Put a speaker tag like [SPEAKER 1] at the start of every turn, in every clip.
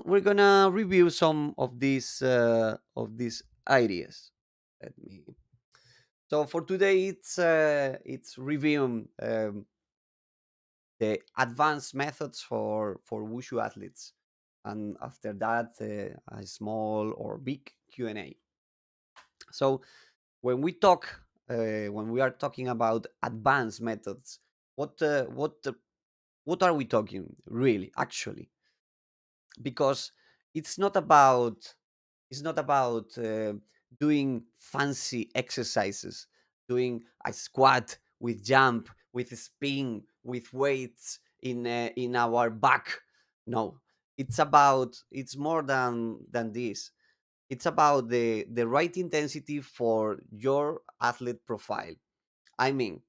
[SPEAKER 1] We're gonna review some of these ideas. Let me. So for today, it's reviewing the advanced methods for Wushu athletes, and after that, a small or big Q&A. So when we are talking about advanced methods, what uh, what uh, what are we talking really, actually? Because it's not about it's not about doing fancy exercises, doing a squat with jump, with spin, with weights in our back. No, it's more than this. It's about the right intensity for your athlete profile. I mean,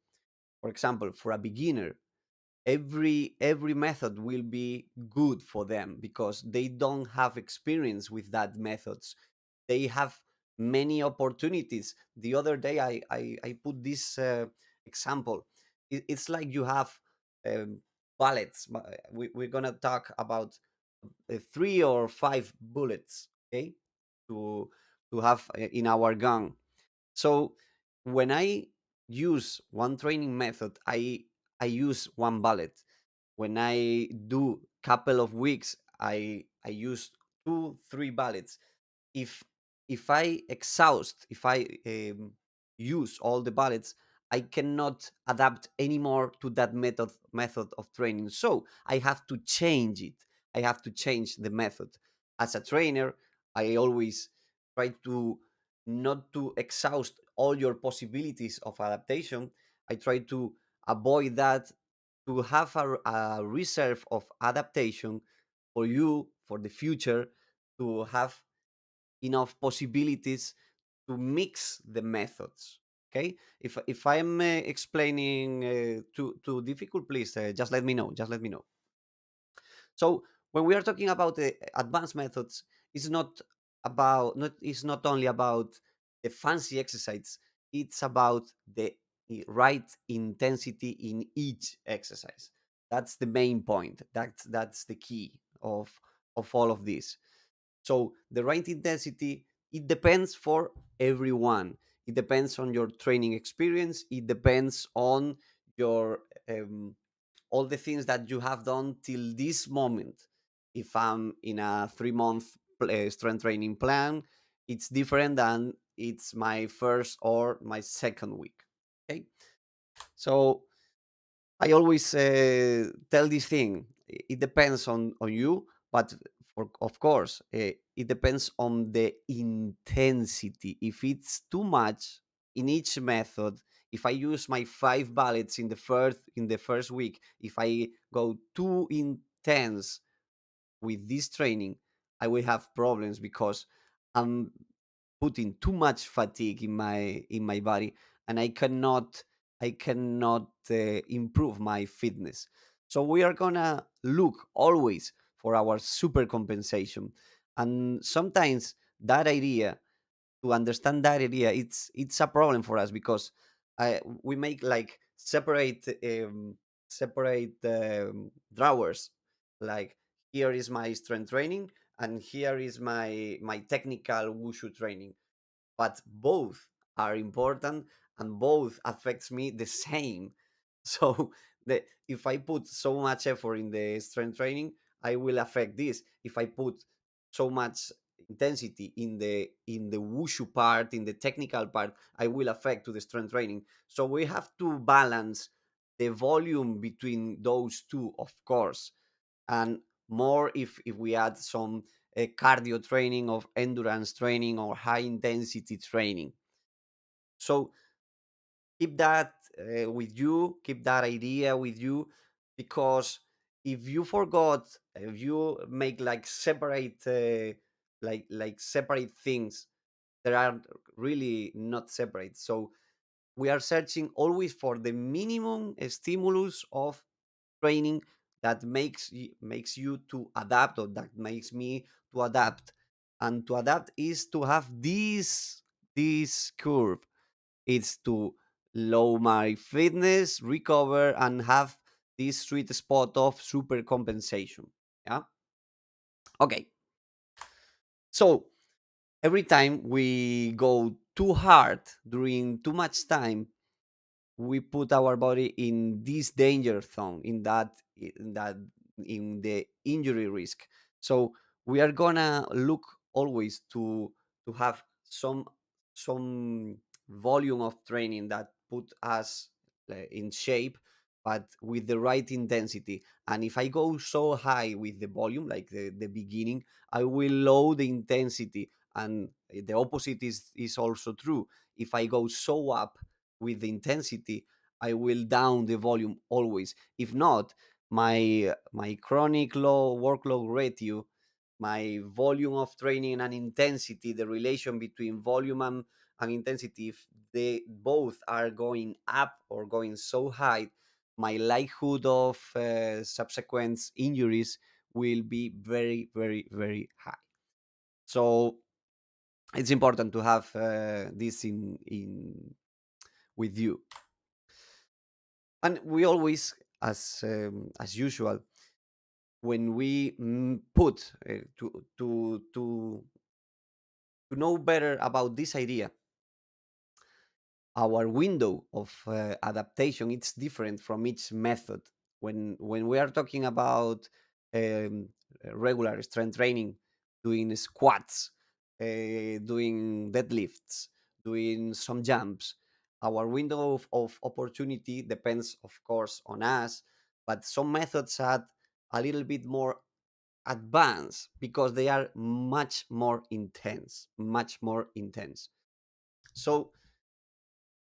[SPEAKER 1] for example, for a beginner, every method will be good for them because they don't have experience with that methods. They have many opportunities. The other day I put this example. It's like you have um, bullets. We're gonna talk about three or five bullets, okay, to have in our gun. So when I use one training method, I use one bullet. When I do couple of weeks, I use two, three bullets. if if I exhaust, if I use all the bullets, I cannot adapt anymore to that method of training. So I have to change it. I have to change the method. As a trainer, I always try to not to exhaust all your possibilities of adaptation. I try to avoid that, to have a reserve of adaptation for you for the future, to have enough possibilities to mix the methods. Okay, if I'm explaining too difficult, please just let me know. Just let me know. So when we are talking about the advanced methods, it's not only about the fancy exercise. It's about the right intensity in each exercise. That's the main point. That's the key of all of this. So the right intensity, it depends for everyone. It depends on your training experience. It depends on your all the things that you have done till this moment. If I'm in a 3 month strength training plan, it's different than it's my first or my second week. Okay, so I always tell this thing. It depends on you, but of course, it depends on the intensity. If it's too much in each method, if I use my five ballots in the first week, if I go too intense with this training, I will have problems because I'm putting too much fatigue in my body, and I cannot improve my fitness. So we are gonna look always for our super compensation, and sometimes that idea, to understand that idea, it's a problem for us because we make like separate drawers. Like, here is my strength training, and here is my technical wushu training, but both are important and both affects me the same. So if I put so much effort in the strength training, I will affect this. If I put so much intensity in the wushu part, in the technical part, I will affect to the strength training. So we have to balance the volume between those two, of course, and more if we add some cardio training or endurance training or high intensity training. So keep that with you, keep that idea with you, because if you forgot, if you make like separate like separate things that are really not separate. So we are searching always for the minimum stimulus of training that makes you to adapt, or that makes me to adapt. And to adapt is to have this curve. It's to low my fitness, recover, and have this sweet spot of super compensation. Yeah. Okay. So every time we go too hard during too much time, we put our body in this danger zone, in the injury risk. So we are gonna look always to have some volume of training that put us in shape, but with the right intensity. And if I go so high with the volume, like the beginning, I will low the intensity. And the opposite is also true. If I go so up with the intensity, I will down the volume always. If not, my chronic low workload ratio, my volume of training and intensity, the relation between volume and intensity, if they both are going up or going so high, my likelihood of subsequent injuries will be very, very, very high. So it's important to have this in with you. And we always, as usual, when we put to know better about this idea, our window of adaptation, it's different from each method. When we are talking about um, regular strength training, doing squats, doing deadlifts, doing some jumps, our window of opportunity depends, of course, on us. But some methods are a little bit more advanced because they are much more intense. So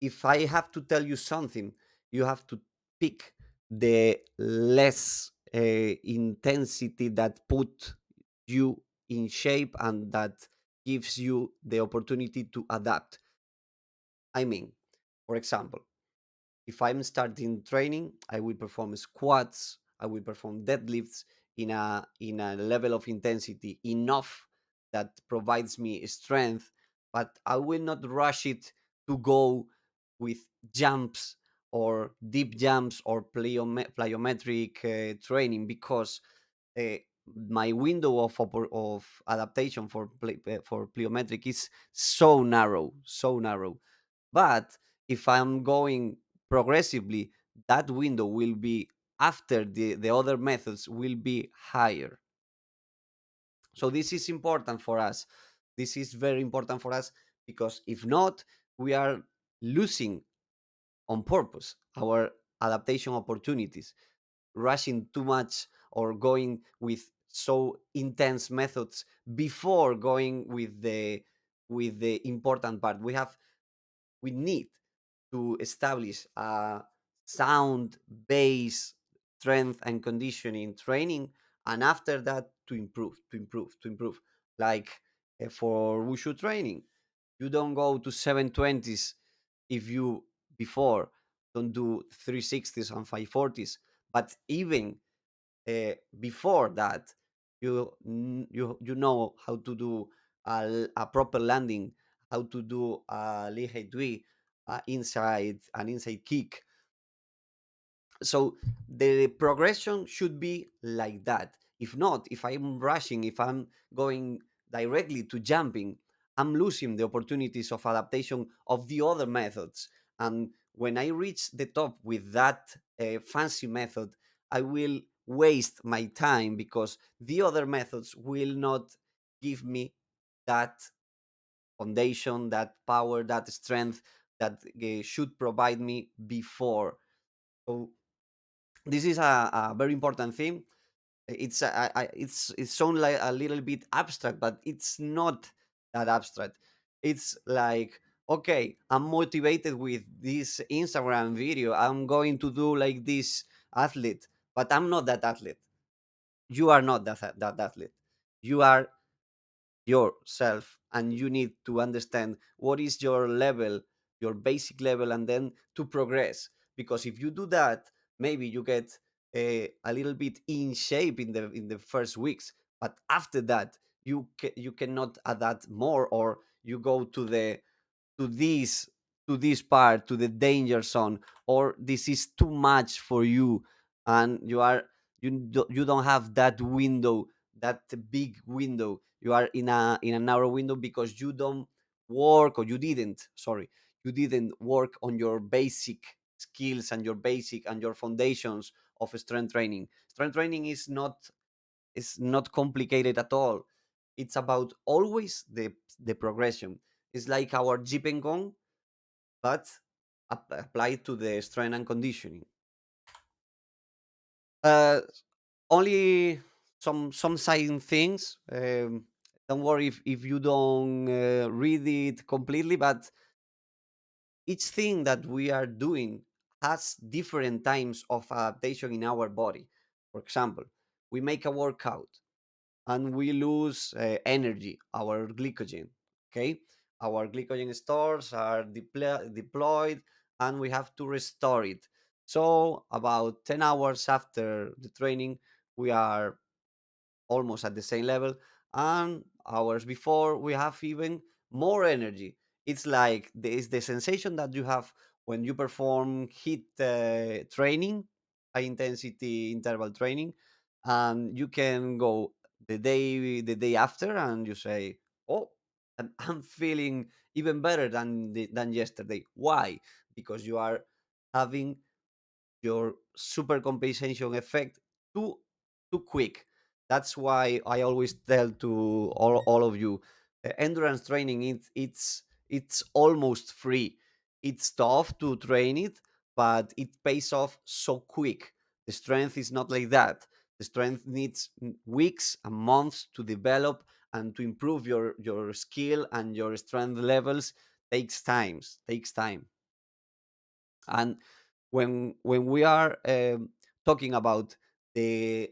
[SPEAKER 1] if I have to tell you something, you have to pick the less intensity that put you in shape and that gives you the opportunity to adapt. I mean, for example, if I'm starting training, I will perform squats, I will perform deadlifts in a level of intensity enough that provides me strength, but I will not rush it to go with jumps or deep jumps or plyometric training, because uh, my window of adaptation for plyometric is so narrow, so narrow. But if I'm going progressively, that window will be, after the other methods, will be higher. So this is important for us. This is very important for us, because if not, we are losing on purpose our adaptation opportunities, rushing too much or going with so intense methods before going with the important part. We need to establish a sound base strength and conditioning training, and after that to improve, like for wushu training, you don't go to 720s if you before don't do 360s and 540s. But even before that, you know how to do a proper landing, how to do a lihai dui, inside an inside kick. So the progression should be like that. If not, if I'm rushing, if I'm going directly to jumping, I'm losing the opportunities of adaptation of the other methods. And when I reach the top with that fancy method, I will waste my time, because the other methods will not give me that foundation, that power, that strength that should provide me before. So this is a very important thing. It sounds like a little bit abstract, but it's not that abstract. It's like, okay, I'm motivated with this Instagram video, I'm going to do like this athlete, but I'm not that athlete. You are not that athlete. You are yourself, and you need to understand what is your level, your basic level, and then to progress. Because if you do that, maybe you get a little bit in shape in the first weeks, but after that you cannot adapt more, or you go to this to this part, to the danger zone, or this is too much for you, and you don't have that window that big window. You are in a narrow window because you don't work, or you didn't, sorry, you didn't work on your basic skills and your basic and your foundations of strength training. Strength training is not complicated at all. It's about always the progression. It's like our Jeep and Gong, but applied to the strength and conditioning. Uh, Only some side things. Don't worry if you don't read it completely, but each thing that we are doing has different times of adaptation in our body. For example, we make a workout and we lose energy, our glycogen. Okay, our glycogen stores are deployed, and we have to restore it. So about 10 hours after the training, we are almost at the same level, and hours before we have even more energy. It's like it's the sensation that you have when you perform hit training, high intensity interval training, and you can go the day after and you say, oh, I'm feeling even better than yesterday. Why? Because you are having your super compensation effect too too quick. That's why I always tell to all of you, endurance training, it's almost free. It's tough to train it, but it pays off so quick. The strength is not like that. The strength needs weeks and months to develop, and to improve your skill and your strength levels takes time. And when we are talking about the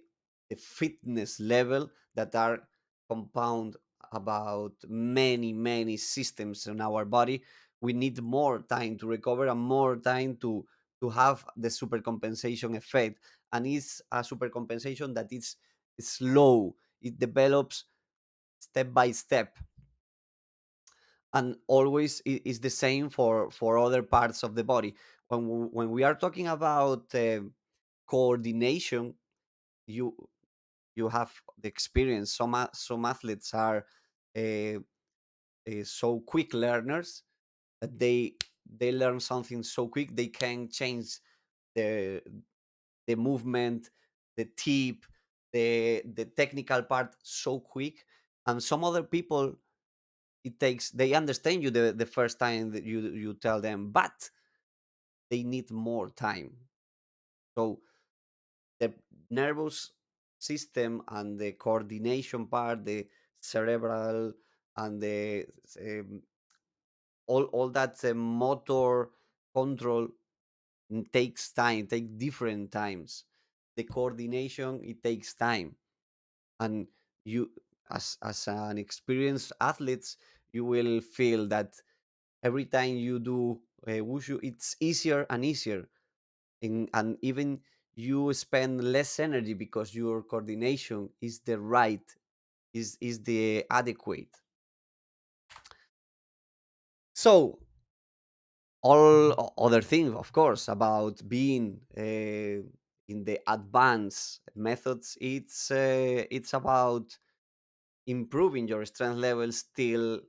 [SPEAKER 1] the fitness level that are compound about many systems in our body, we need more time to recover and more time to have the supercompensation effect. And it's a supercompensation that is slow. It develops step by step, and always is the same for other parts of the body. When we are talking about coordination, you you have the experience. Some athletes are uh, so quick learners that they learn something so quick they can change the the movement, the tip, the technical part so quick. And some other people, it takes, they understand you the first time that you tell them, but they need more time. So the nervous system and the coordination part, the cerebral and the um, all that motor control, takes time, take different times. The coordination, it takes time. And you, as an experienced athlete, you will feel that every time you do wushu, it's easier and easier. And even you spend less energy because your coordination is the right, is the adequate. So all other thing, of course, about being in the advanced methods, it's about improving your strength levels till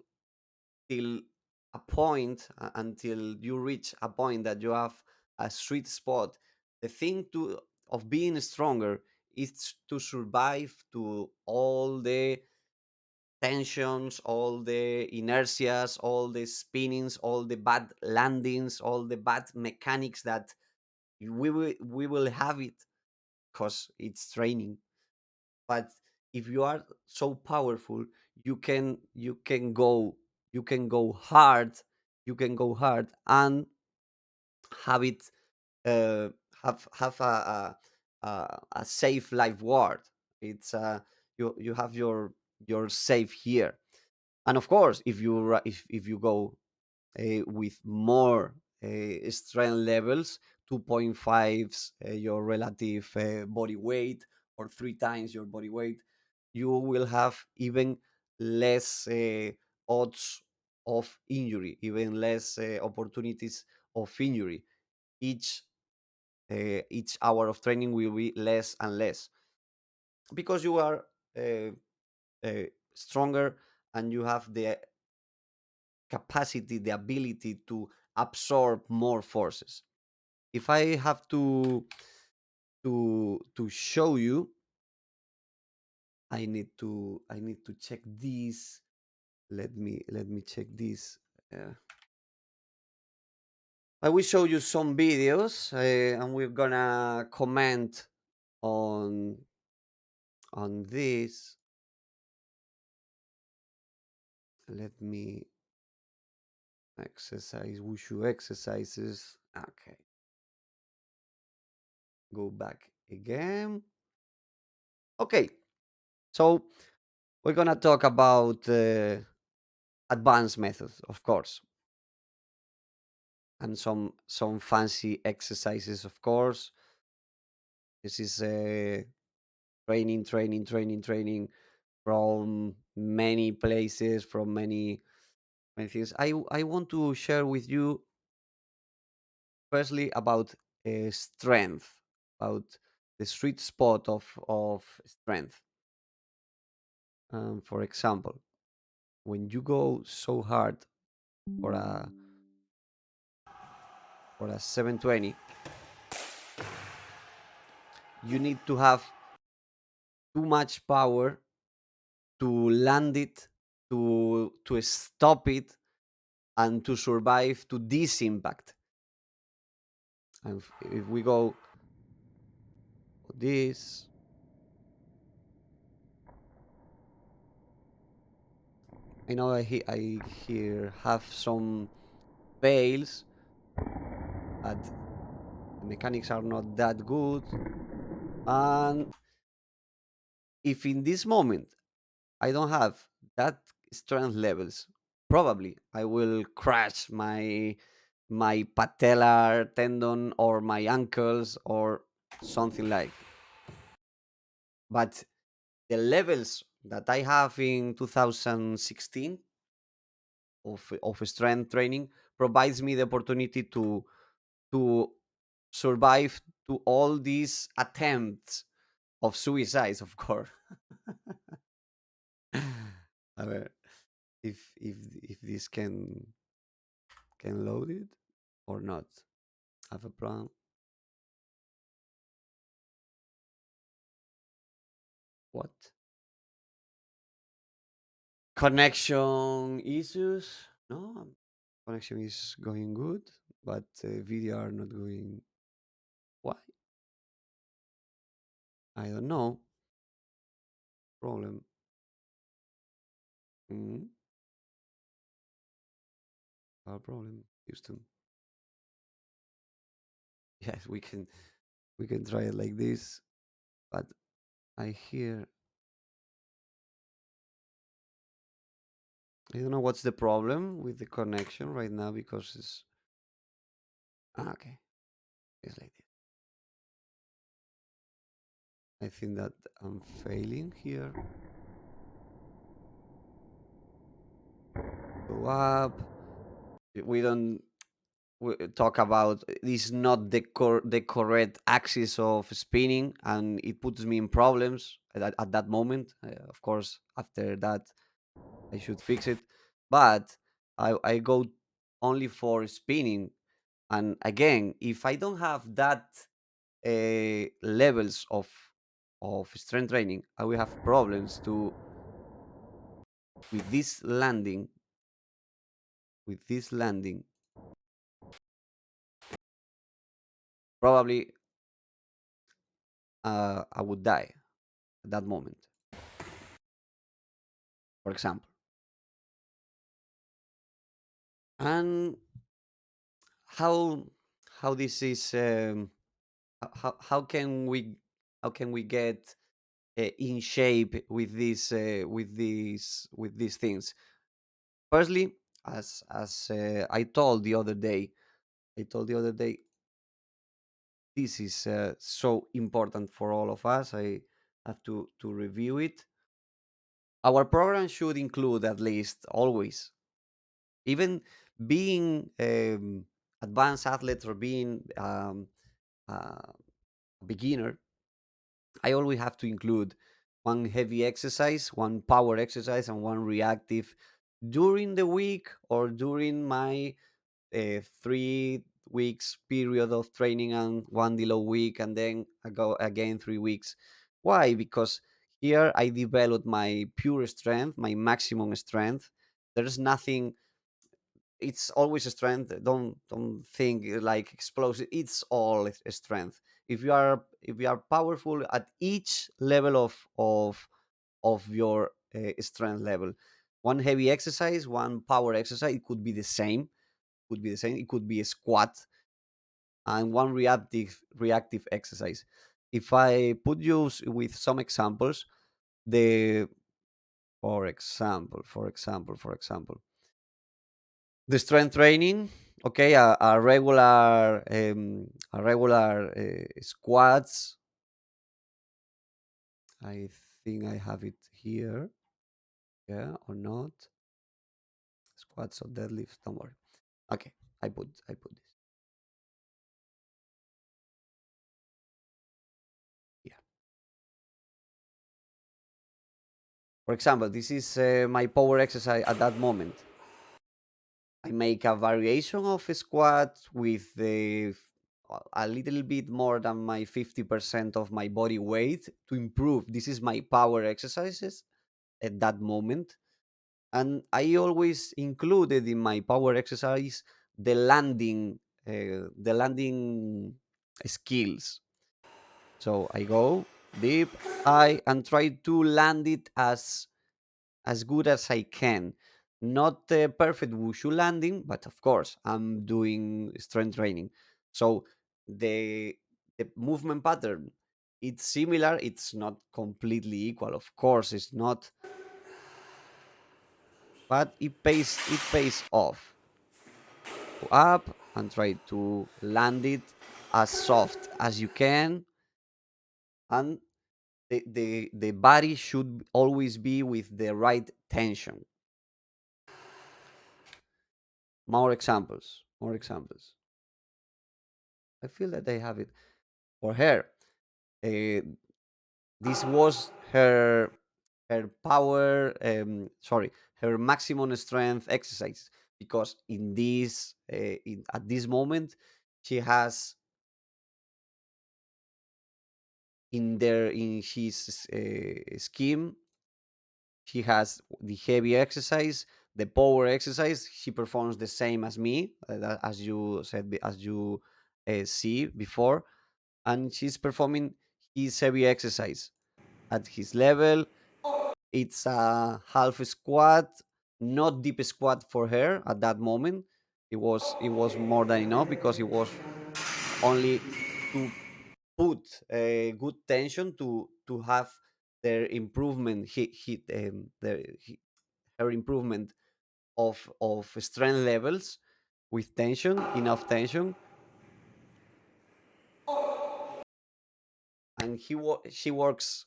[SPEAKER 1] a point, until you reach a point that you have a sweet spot. The thing to of being stronger is to survive to all the tensions, all the inertias, all the spinnings, all the bad landings, all the bad mechanics that we will have it, because it's training. But if you are so powerful, you can go hard, and have it, uh, have a safe life ward. It's you have your safe here. And of course, if you go with more strength levels, 2.5s your relative body weight, or 3 times your body weight, you will have even less odds of injury, even less opportunities of injury. Each hour of training will be less and less, because you are uh, stronger, and you have the capacity, the ability to absorb more forces. If I have to show you, I need to check this. Let me check this. uh, I will show you some videos, and we're gonna comment on this. Let me exercise Wushu exercises. Okay, go back again. Okay, so we're gonna talk about advanced methods, of course, and some fancy exercises, of course. This is training from many places, from many things. I want to share with you firstly about strength, about the sweet spot of strength. For example, when you go so hard for a 720, you need to have too much power to land it, to stop it, and to survive to this impact. And if we go this, I know I here have some fails, but the mechanics are not that good. And if in this moment I don't have that strength levels, probably I will crash my patellar tendon or my ankles or something like. But the levels that I have in 2016 of strength training provides me the opportunity to survive to all these attempts of suicides, of course. A ver, if this can load it or not. Have a plan. What? Connection issues? No, connection is going good, but video are not going. Why? I don't know. Problem. Mm, our problem, Houston. Yes, we can try it like this, but I hear I don't know what's the problem with the connection right now because it's okay. It's like this. I think that I'm failing here. Go up. We don't talk about this is not the correct axis of spinning, and it puts me in problems at that moment. Of course, after that, I should fix it. But I go only for spinning, and again, if I don't have that levels of strength training, I will have problems to with this landing. With this landing, probably I would die at that moment. For example, and how how this is how can we get in shape with these things. Firstly, as I told the other day, this is so important for all of us. I have to review it. Our program should include at least always, even being advanced athlete or being a beginner. I always have to include one heavy exercise, one power exercise, and one reactive during the week or during my 3 weeks period of training and one deload week, and then I go again 3 weeks. Why? Because here I develop my pure strength, my maximum strength. There's nothing. It's always a strength. Don't think like explosive. It's all a strength. If you are powerful at each level of your strength level, one heavy exercise, one power exercise, it could be the same. Could be the same. It could be a squat and one reactive exercise. If I put you with some examples, the for example, the strength training. Okay, a regular squats. I think I have it here. Yeah, or not? Squats or deadlifts. Don't worry. Okay, I put this here. For example, this is my power exercise at that moment. I make a variation of a squat with a little bit more than my 50% of my body weight to improve. This is my power exercises at that moment. And I always included in my power exercise the landing skills. So I go deep, high, and try to land it as good as I can. Not the perfect wushu landing, but of course I'm doing strength training. So the the movement pattern, it's similar. It's not completely equal. Of course, it's not, but it pays off. Go up and try to land it as soft as you can, and the body should always be with the right tension. More examples. More examples. I feel that I have it for her. Uh, this was her power. Sorry, her maximum strength exercise, because at this moment she has in his scheme, she has the heavy exercise, the power exercise. She performs the same as me, as you said, as you see before, and she's performing his heavy exercise at his level. It's a half squat, not deep squat for her at that moment. It was more than enough, because it was only to put a good tension to have their improvement. Her improvement of strength levels with tension, enough tension, and she works.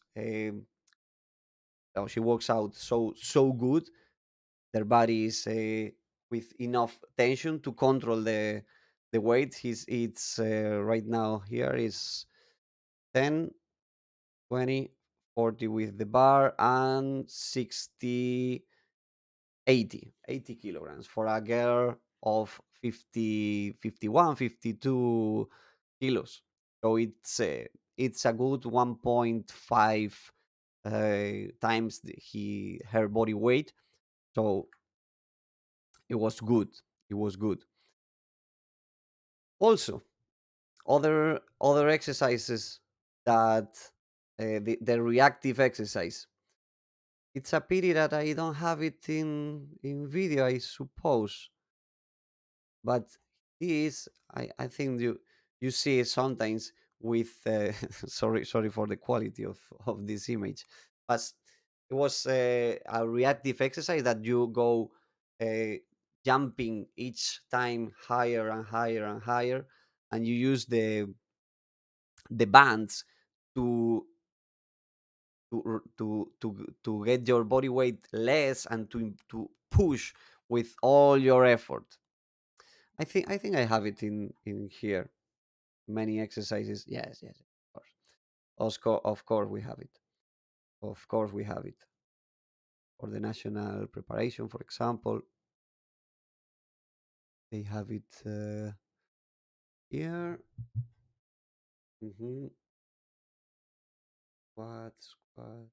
[SPEAKER 1] She works out so good. Their body is with enough tension to control the weight. It's right now here is 10, 20, 40 with the bar, and 60, 80 kilograms for a girl of 50, 51, 52 kilos. So it's a good 1.5 times her body weight. So it was good. It was good. Also, other exercises that the reactive exercise. It's a pity that I don't have it in video, I suppose. But this, I think you see it sometimes with sorry for the quality of this image, but it was a reactive exercise that you go uh, jumping each time higher and higher and higher, and you use the bands to to get your body weight less, and to push with all your effort. I think I have it in here. Many exercises. Yes, yes, of course. Of course, we have it. Of course, we have it for the national preparation, for example. They have it here. Hmm. Squat, squat.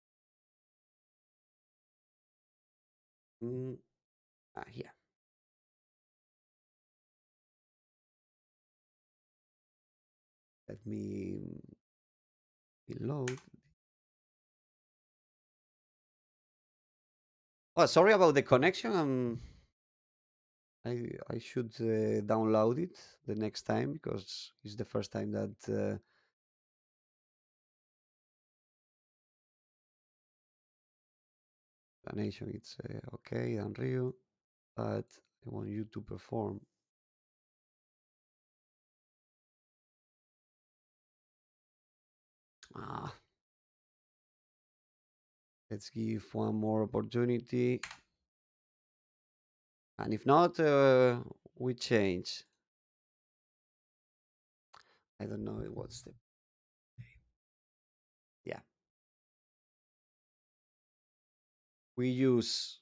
[SPEAKER 1] Mm. Here. Let me load. Oh, sorry about the connection. I should download it the next time because it's the first time that explanation. It's okay, Unreal, but I want you to perform. Ah, let's give one more opportunity, and if not, we change. I don't know what's the yeah. We use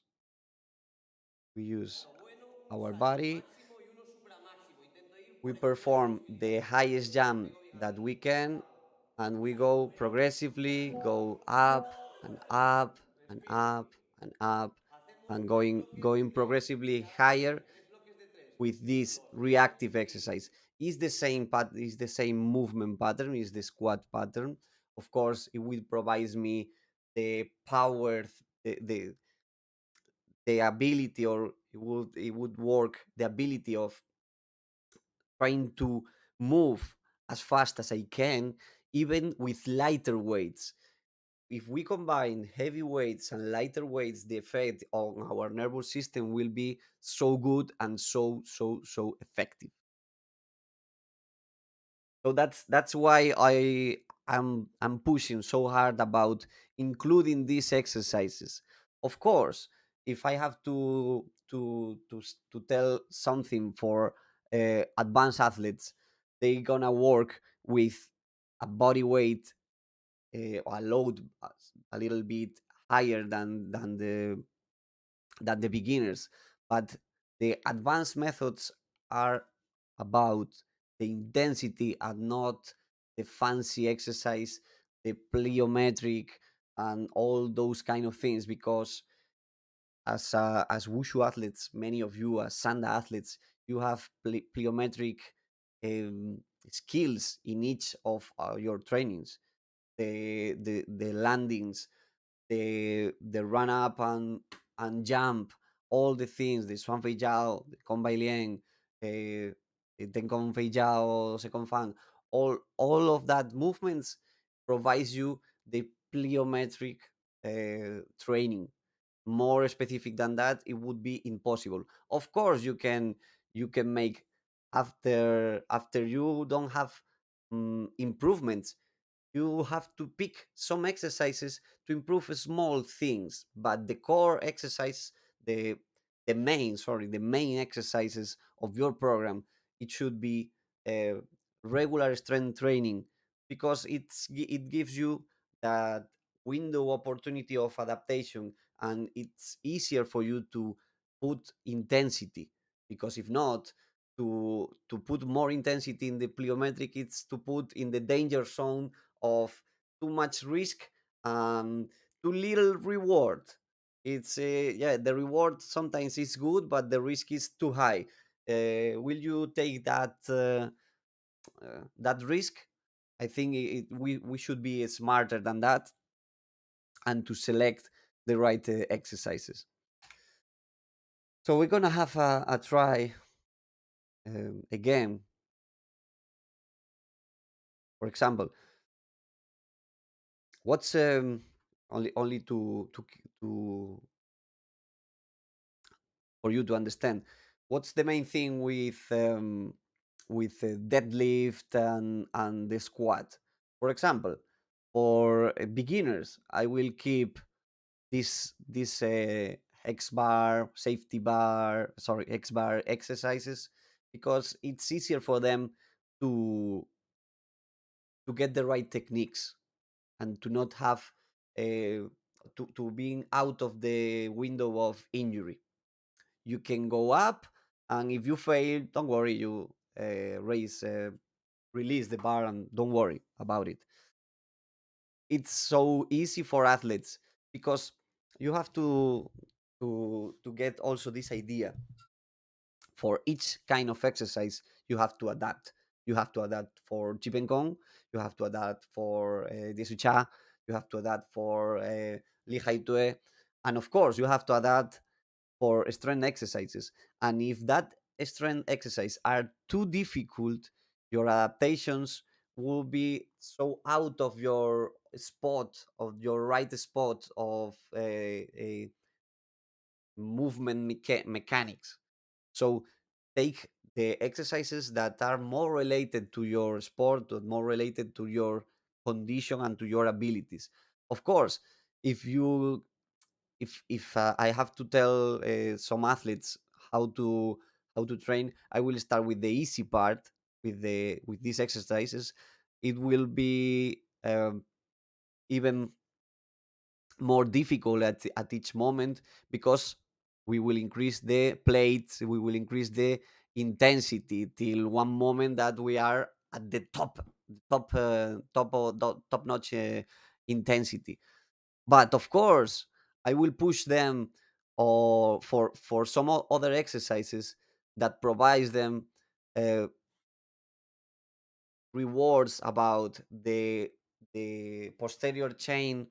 [SPEAKER 1] we use
[SPEAKER 2] Lo bueno,
[SPEAKER 1] our
[SPEAKER 2] salto
[SPEAKER 1] body.
[SPEAKER 2] máximo y uno supramáximo. Intento ir
[SPEAKER 1] We
[SPEAKER 2] por encima del
[SPEAKER 1] perform
[SPEAKER 2] fin.
[SPEAKER 1] the highest
[SPEAKER 2] Siempre que
[SPEAKER 1] jump
[SPEAKER 2] tengo
[SPEAKER 1] that
[SPEAKER 2] vibración
[SPEAKER 1] we
[SPEAKER 2] en el
[SPEAKER 1] can,
[SPEAKER 2] costado.
[SPEAKER 1] and we
[SPEAKER 2] Salto
[SPEAKER 1] go
[SPEAKER 2] primero,
[SPEAKER 1] progressively, go
[SPEAKER 2] salto,
[SPEAKER 1] up and
[SPEAKER 2] respiro,
[SPEAKER 1] up and
[SPEAKER 2] respiro.
[SPEAKER 1] up and up,
[SPEAKER 2] Hacemos
[SPEAKER 1] and
[SPEAKER 2] tres bloques
[SPEAKER 1] going
[SPEAKER 2] de tres
[SPEAKER 1] progressively
[SPEAKER 2] y abajo.
[SPEAKER 1] higher
[SPEAKER 2] Tres bloques de tres.
[SPEAKER 1] with this
[SPEAKER 2] Uno, dos,
[SPEAKER 1] reactive
[SPEAKER 2] sí.
[SPEAKER 1] exercise. Is the same is the same movement pattern, is the squat pattern. Of course, it will provide me the power, the the ability, or it would work the ability of trying to move as fast as I can, even with lighter weights. If we combine heavy weights and lighter weights, the effect on our nervous system will be so good and so effective. So that's why I'm pushing so hard about including these exercises. Of course, if I have to tell something for advanced athletes, they gonna work with a body weight, a load a little bit higher than the beginners. But the advanced methods are about the intensity and not the fancy exercise, the plyometric, and all those kind of things. Because as wushu athletes, many of you as sanda athletes, you have plyometric skills in each of your trainings. The landings, the run up and jump, all the things, the swan fei jiao, the kong bai lian, the ten kong fei jiao, second fan, all of that movements provides you the plyometric training. More specific than that, it would be impossible. Of course, you can make, after you don't have improvements, you have to pick some exercises to improve small things, but the core exercise, the the main exercises of your program, it should be uh, regular strength training, because it gives you that window opportunity of adaptation, and it's easier for you to put intensity. Because if not, to put more intensity in the plyometric, it's to put in the danger zone of too much risk and too little reward. It's yeah, the reward sometimes is good, but the risk is too high. Will you take that risk? I think we should be smarter than that, and to select the right exercises. So we're gonna have a try again. For example, what's only to for you to understand what's the main thing with deadlift and the squat. For example, for beginners, I will keep this X bar, safety bar, sorry, X bar exercises, because it's easier for them to to get the right techniques and to not have to being out of the window of injury. You can go up, and if you fail, don't worry. You release the bar, and don't worry about it. It's so easy for athletes because you have to get also this idea. For each kind of exercise, you have to adapt. You have to adapt for chip and kong, you have to adapt for desucha, you have to adapt for lihai tue, and of course you have to adapt for strength exercises. And if that strength exercise are too difficult, your adaptations will be so out of your spot, of your right spot of a movement mechanics. So take the exercises that are more related to your sport, or more related to your condition and to your abilities. Of course, if you if I have to tell some athletes how to how to train, I will start with the easy part, with these exercises. It will be even more difficult at each moment, because we will increase the plates, we will increase the intensity till one moment that we are at the top notch intensity. But of course, I will push them, or for some other exercises that provides them uh, rewards about the posterior chain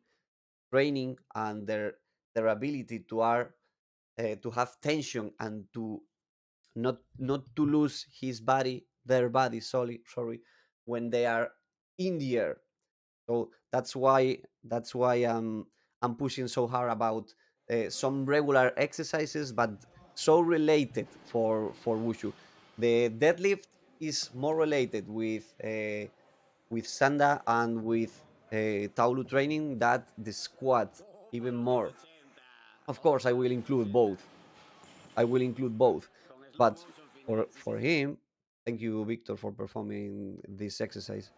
[SPEAKER 1] training, and their ability to have tension, and to not to lose their body, sorry, when they are in the air. So that's why I'm pushing so hard about some regular exercises, but so related for wushu. The deadlift is more related with sanda and with taulu training, that the squat even more. Of course, I will include both. I will include both. But for him, thank you, Victor, for performing this exercise.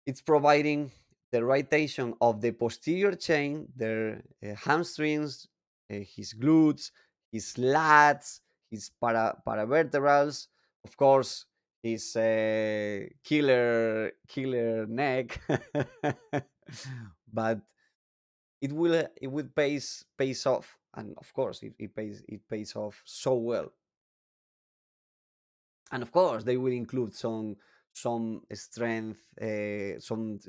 [SPEAKER 1] It's providing the right tension of the posterior chain, their hamstrings, his glutes, his lats, his paravertebrals, of course, his killer neck. But it will pays off, and of course it pays off so well. And of course they will include some strength, some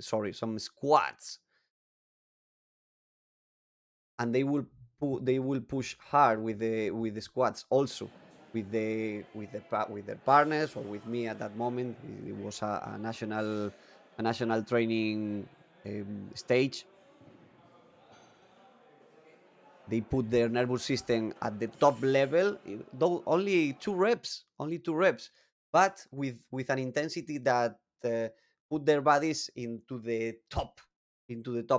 [SPEAKER 1] squats, and they will push hard with the squats also, with their partners, or with me at that moment. It was a national training stage. They put their nervous system at the top level, though only two reps, but with an intensity that put their bodies into the top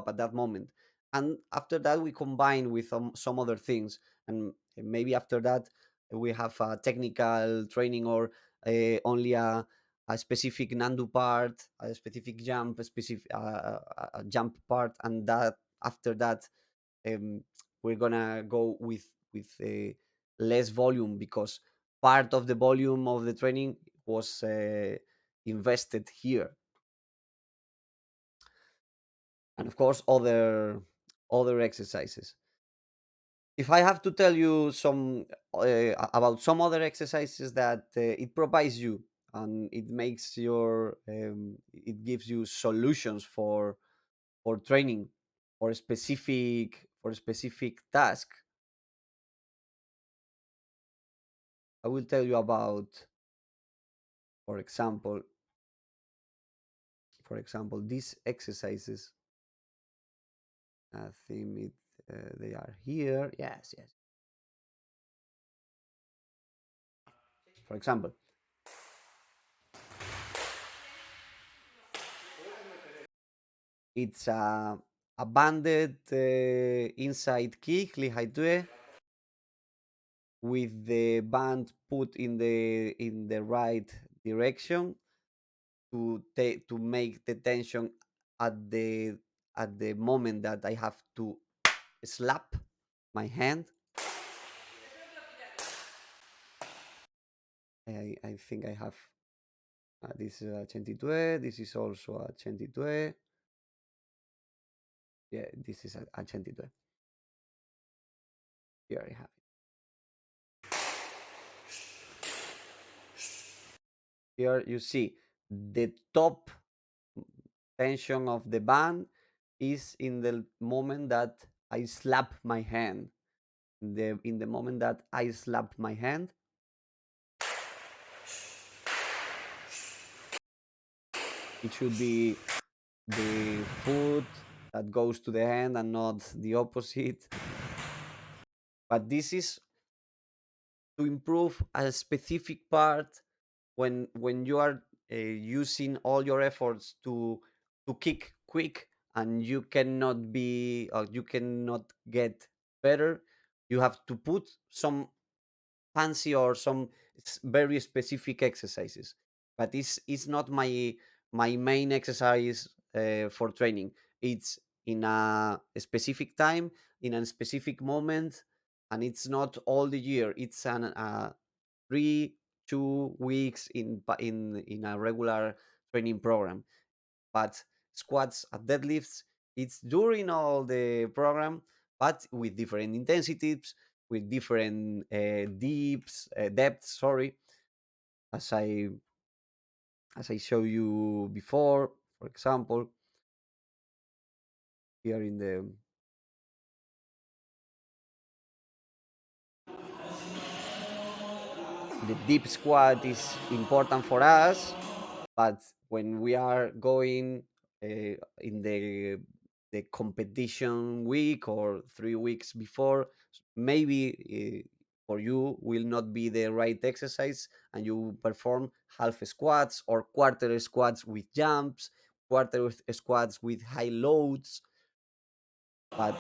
[SPEAKER 1] at that moment. And after that we combine with some other things, and maybe after that we have a technical training, or only a specific nandu part, a specific jump, a jump part, and that after that um, we're gonna go with less volume, because part of the volume of the training was invested here. And of course other exercises. If I have to tell you about some other exercises that it provides you, and it gives you solutions for training, for a specific task, I will tell you about, for example, these exercises. I think they are here. Yes, yes. For example, it's a banded inside kick, lihaitue, with the band put in the right direction to make the tension at at the moment that I have to slap my hand. I think I have this is a 102. This is also a 102. Yeah, this is a 102. Here I have it. Here you see the top tension of the band is in the moment that I slap my hand. In the moment that I slap my hand, it should be the foot that goes to the hand and not the opposite. But this is to improve a specific part when you are using all your efforts to kick quick and you cannot be or you cannot get better. You have to put some fancy or some very specific exercises, but it's not my main exercise for training. It's in a specific time, in a specific moment, and it's not all the year. It's an 3 2 weeks in a regular training program. But squats and deadlifts, it's during all the program, but with different intensities, with different depths. Sorry, as I show you before. For example, here in the deep squat is important for us, but when we are going in the competition week or 3 weeks before, maybe for you will not be the right exercise, and you perform half squats or quarter squats with jumps, quarter squats with high loads. But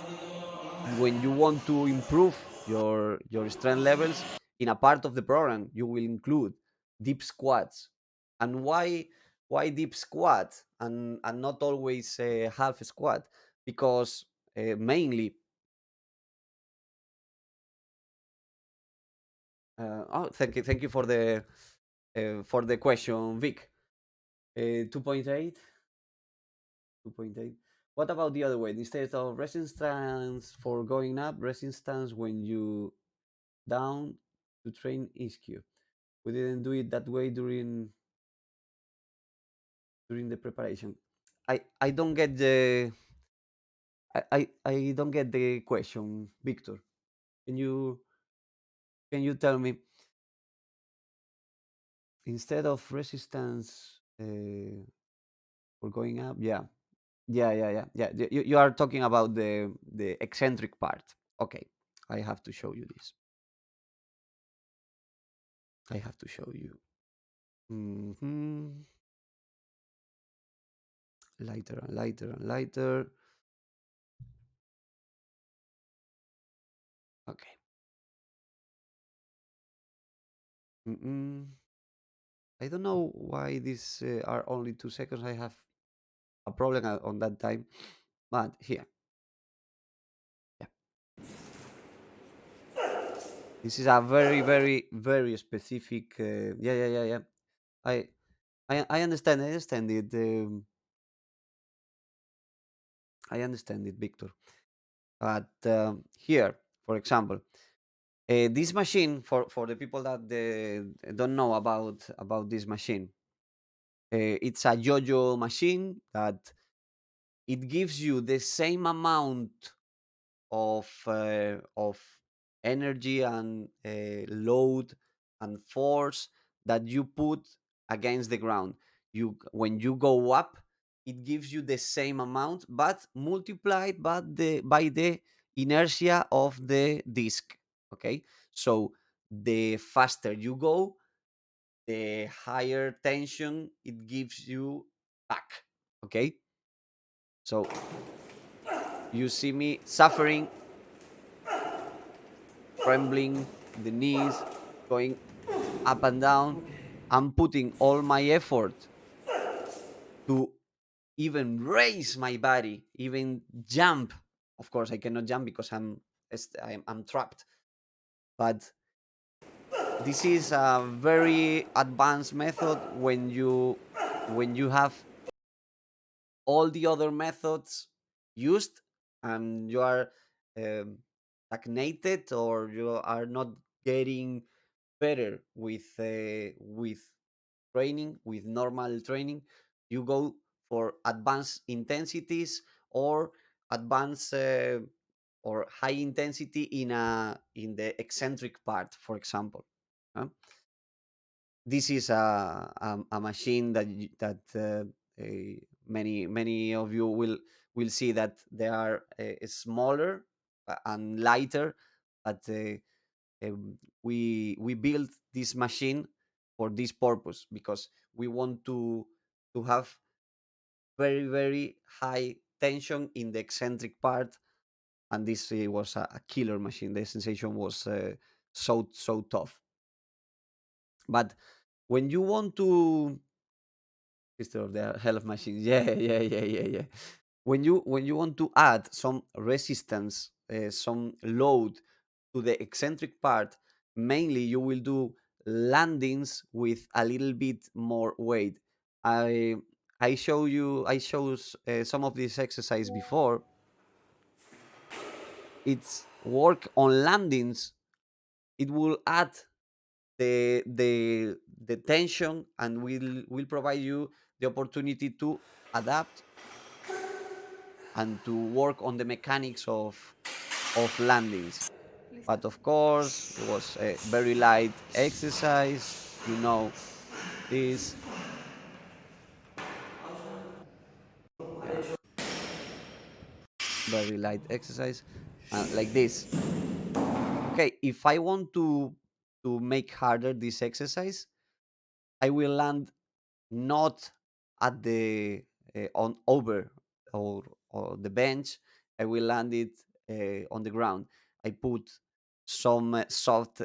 [SPEAKER 1] when you want to improve your strength levels in a part of the program, you will include deep squats. And why deep squat and not always a half squat? Because mainly thank you for the question, Vic. 2.8. 2.8. What about the other way? Instead of resistance for going up, resistance when you down to train isq. We didn't do it that way during the preparation. I don't get I don't get the question, Victor. Can you can you tell me, instead of resistance for going up? Yeah, yeah. You are talking about the eccentric part. Okay, I have to show you this. I have to show you. Lighter and lighter and lighter. Okay. I don't know why these are only 2 seconds. I have a problem on that time, but here, yeah, this is a very specific. Yeah. I I understand. I understand it. I understand it, Victor. But here, for example, this machine for the people that don't know about this machine, it's a yo-yo machine that it gives you the same amount of energy and load and force that you put against the ground. You when you go up, it gives you the same amount, but multiplied by the inertia of the disc. Okay, so the faster you go, the higher tension it gives you back. Okay, so you see me suffering, trembling, the knees going up and down. I'm putting all my effort to even raise my body, even jump. Of course, I cannot jump because I'm trapped. But this is a very advanced method when you have all the other methods used and you are um, stagnated, or you are not getting better with training, with normal training. You go for advanced intensities, or advanced or high intensity in the eccentric part, for example. huh? This is a machine many of you will see that they are smaller and lighter, but we built this machine for this purpose, because we want to have very high tension in the eccentric part. And this was a killer machine. The sensation was so tough. But when you want to Sister of the Hell of Machines. Yeah. When you want to add some resistance, some load to the eccentric part, mainly you will do landings with a little bit more weight. I I shows some of this exercise before. It's work on landings. It will add the tension, and will provide you the opportunity to adapt and to work on the mechanics of landings. But of course, it was a very light exercise. You know this, yeah, very light exercise, like this. Okay, if I want to make harder this exercise, I will land not at the on over or the bench. I will land it on the ground. I put some soft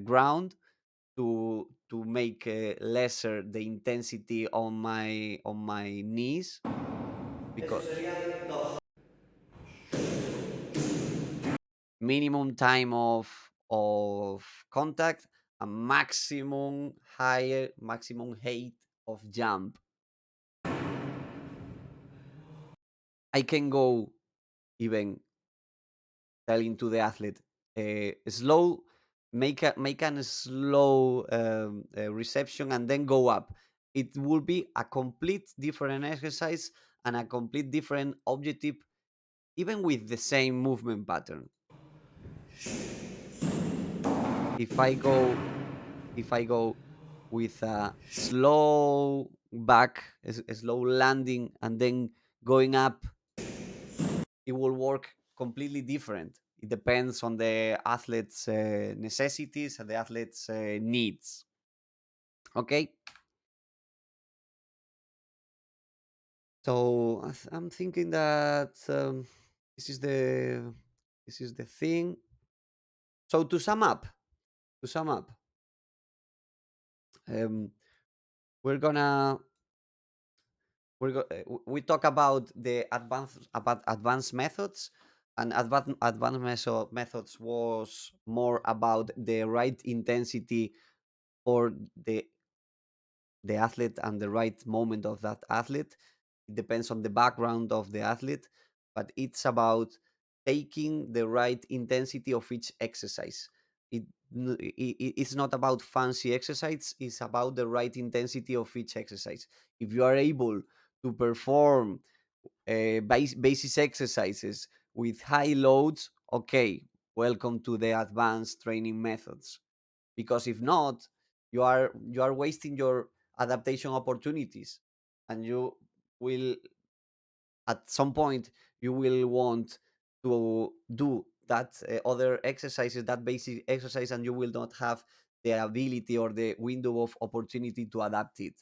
[SPEAKER 1] ground to make lesser the intensity on my knees, because minimum time of contact and maximum height of jump. I can go even telling to the athlete, slow, make a slow reception and then go up. It will be a complete different exercise and a complete different objective, even with the same movement pattern. If i go if i go with a slow back, a slow landing, and then going up, it will work completely different. It depends on the athlete's necessities and the athlete's needs. Okay, so I'm thinking that this is the this is the thing. So to sum up, um, we're gonna we talk about the advanced methods, and methods was more about the right intensity for the athlete and the right moment of that athlete. It depends on the background of the athlete, but it's about taking the right intensity of each exercise. It's not about fancy exercise, it's about the right intensity of each exercise. If you are able to perform basis exercises with high loads, okay, welcome to the advanced training methods. Because if not, you are wasting your adaptation opportunities, and you will, at some point, you will want to do that other exercises, that basic exercise, and you will not have the ability or the window of opportunity to adapt it.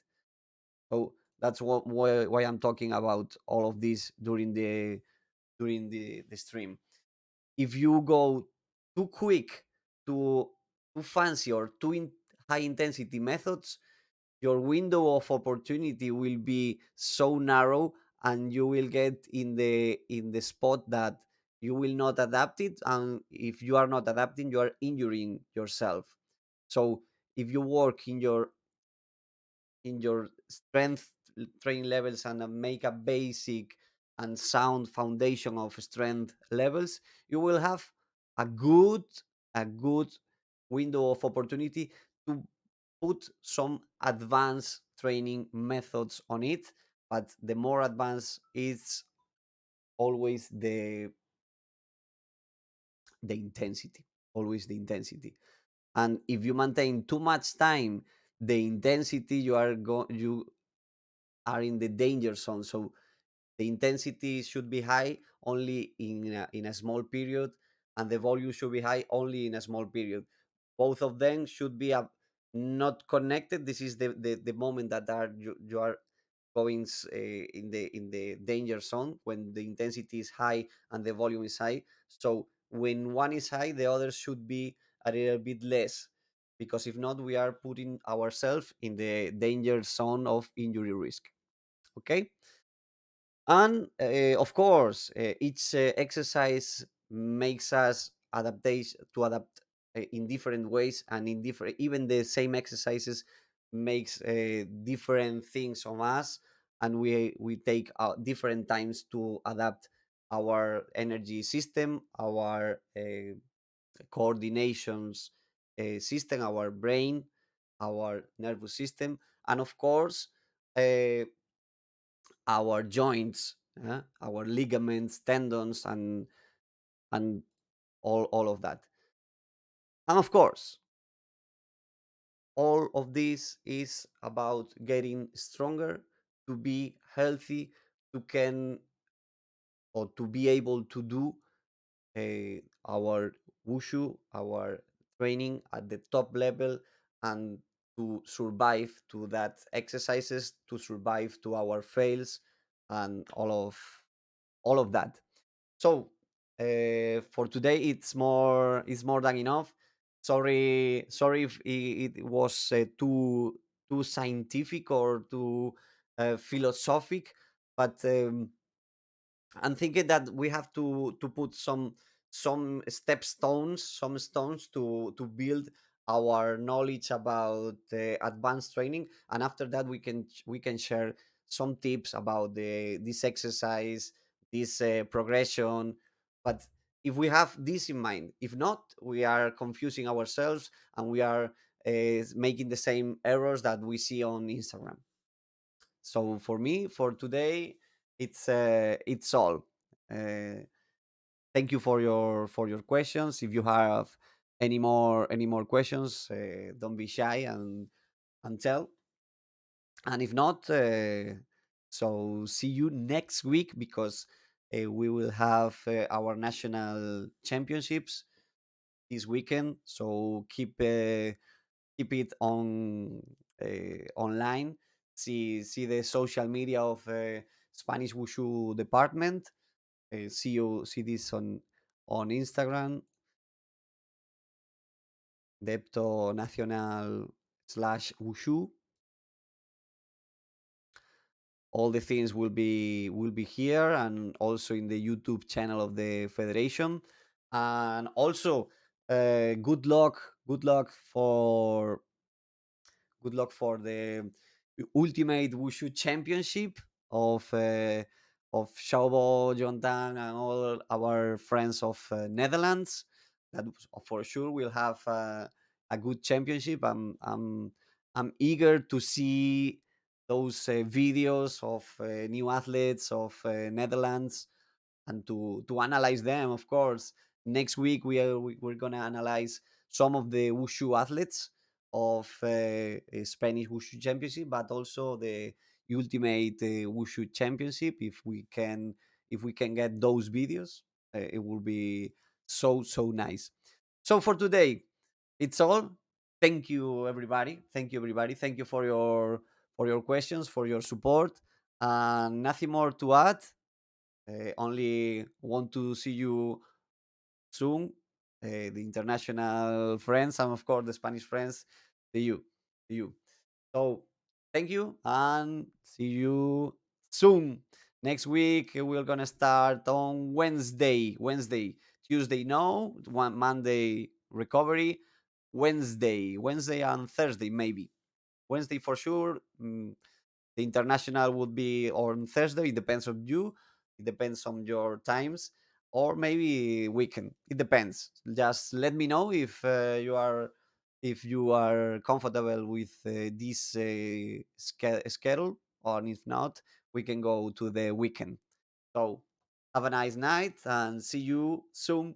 [SPEAKER 1] So that's why I'm talking about all of this during the stream. If you go too quick to too fancy or high intensity methods, your window of opportunity will be so narrow, and you will get in the spot that you will not adapt it, and if you are not adapting, you are injuring yourself. So if you work in your strength training levels and make a basic and sound foundation of strength levels, you will have a good a good window of opportunity to put some advanced training methods on it. But the more advanced is always the intensity, always the intensity. And if you maintain too much time the intensity, you are in the danger zone. So the intensity should be high only in a small period, and the volume should be high only in a small period. Both of them should be not connected. This is the moment that you are going in the danger zone, when the intensity is high and the volume is high. So when one is high, the other should be a little bit less, because if not, we are putting ourselves in the danger zone of injury risk. Okay. And of course, each exercise makes us adaptation to adapt in different ways, and in different, even the same exercises makes different things on us, and we take different times to adapt our energy system, our coordinations system, our brain, our nervous system, and of course, uh, our joints, our ligaments, tendons, and all of that. And of course, all of this is about getting stronger, to be healthy, to can or to be able to do our wushu, our training at the top level, and to survive to that exercises, to survive to our fails, and all of that. So for today, it's more than enough. Sorry if it was too scientific or too philosophic, but I'm thinking that we have to put some stones to build our knowledge about advanced training, and after that we can share some tips about this exercise, this progression. But if we have this in mind, if not, we are confusing ourselves, and we are making the same errors that we see on Instagram. So for me, for today, it's all. Uh, Thank you for your questions. If you have any more questions, don't be shy and tell. And if not, so see you next week, because we will have our national championships this weekend. So keep it on online. See the social media of Spanish Wushu department. See this on Instagram, Depto Nacional slash Wushu. All the things will be here, and also in the YouTube channel of the federation. And also, good luck for the Ultimate Wushu Championship of Xiaobo, Jontan, and all our friends of Netherlands. That for sure will have a good championship. I'm eager to see those videos of new athletes of Netherlands, and to analyze them. Of course, next week we're gonna analyze some of the wushu athletes of Spanish Wushu Championship, but also the Ultimate Wushu Championship. If we can get those videos, it will be so nice. So for today, it's all. Thank you, everybody. Thank you, everybody. Thank you for your questions, for your support, and nothing more to add. Only want to see you soon, the international friends, and of course the Spanish friends. See you, see you. So thank you, and see you soon. Next week we're gonna start on Wednesday. Tuesday no. Monday recovery. Wednesday and Thursday maybe. Wednesday for sure. The international would be on Thursday. It depends on you. It depends on your times, or maybe weekend. It depends. Just let me know if you are comfortable with this schedule, or if not, we can go to the weekend. So have a nice night and see you soon.